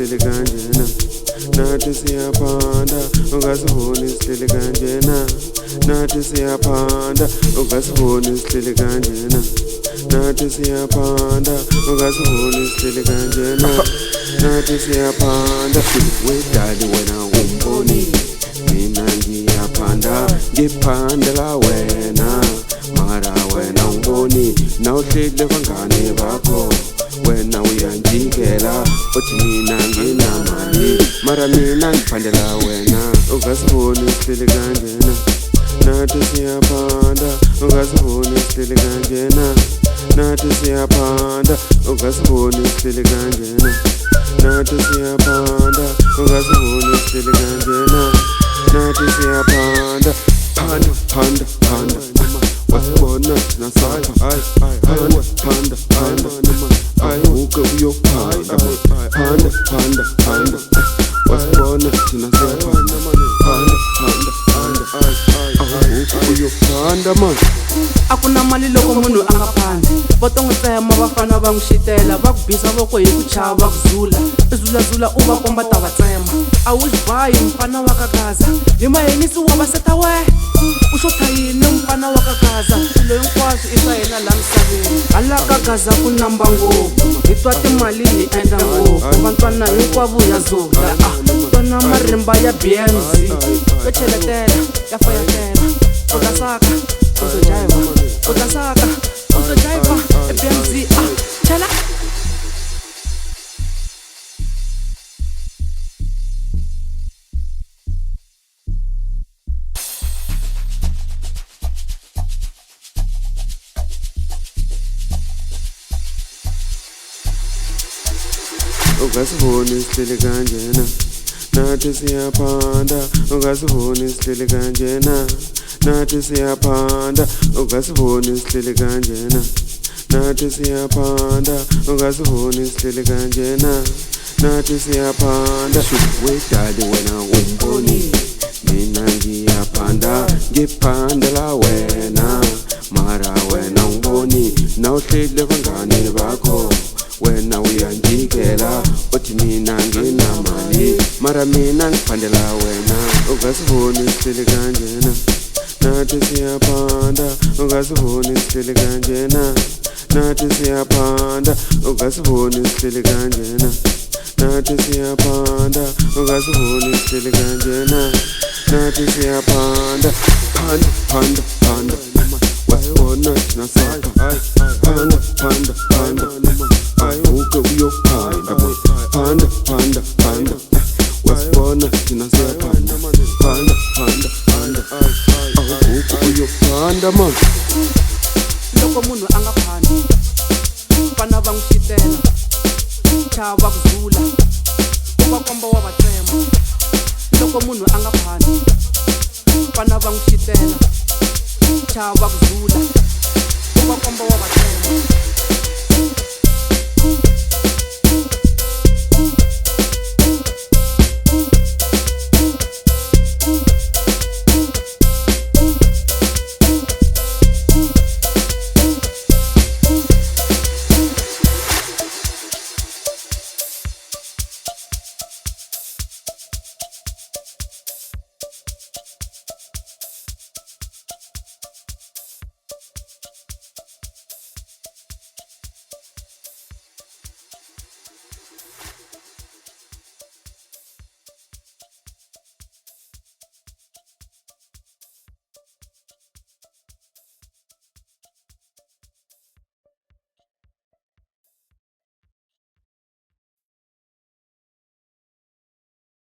sihleli kanjena, nathi siyaphanda ungasiboni sihleli kanjena, nathi siyaphanda ungasiboni sihleli kanjena, nathi siyaphanda ungasiboni sihleli kanjena, nathi siyaphanda. Wedali wena umboni, mina ngiyaphanda ngiphandela wena, mara wena ungiboni nawuhleli bangane bakho, wena uyanjikela uthi mina nginamali, mara mina ngiphandela wena. Ungasiboni sihleli kanjena, nathi siyaphanda ungasiboni sihleli kanjena, nathi siyaphanda ungasiboni sihleli kanjena, nathi siyaphanda ungasiboni sihleli kanjena, nathi siyaphanda. Phanda phanda phanda wasibona nasapha, phanda phanda phanda uke uyophanda, phanda phanda phanda wasibona thina siyaphanda, phanda phanda phanda uke uyophanda man. A ku na mali loko munhu a nga phandi, va to n'wi tsema vafana va n'wi xitela, va ku bisa voko hi ku chava va ku zula, i zulazula u va komba ta va tsema. A wu xbayi mfana wa ka Gaza, hi mahenisi wa vaseta we, u xota yini mfana wa ka Gaza, swilo hinkwaswo i swa hina la misaveni. Hala ka Gaza ku namba ngopfu, hi twa timali hi endla ngopfu, vantwana hinkwavo ya zula, twana marimba ya BMZ yo cheletela ya fayatela, utasaka uzojaiva, utasaka uzojaiva BMZ chela. Ungasiboni sihleli kanjena, nathi siyaphanda ungasiboni sihleli kanjena, nathi siyaphanda ungasiboni sihleli kanjena, nathi siyaphanda ungasiboni sihleli kanjena, nathi siyaphanda. Wedali wena umboni, mina ngiyaphanda ngiphandela wena, mara wena ungiboni nawuhleli bangane bakho, wena uyanjikela uthi mina nginamali, mara mina ngiphandela wena. Ungasiboni sihleli kanjena, nathi siyaphanda ungasiboni sihleli kanjena, nathi siyaphanda ungasiboni sihleli kanjena, nathi siyaphanda ungasiboni sihleli kanjena, nathi siyaphanda. Phanda phanda phanda wasibona thina sapha, phanda phanda phanda uke uyophanda, phanda phanda phanda wasibona thina siyaphanda, phanda phanda phanda uke uyophanda man. Loko munhu a nga phandi, vana va n'wi xitela, chava ku zula, u va komba wa va tsema. Loko munhu a nga phandi, vana va n'wi xitela, chava ku zula, u va komba wa va tsema.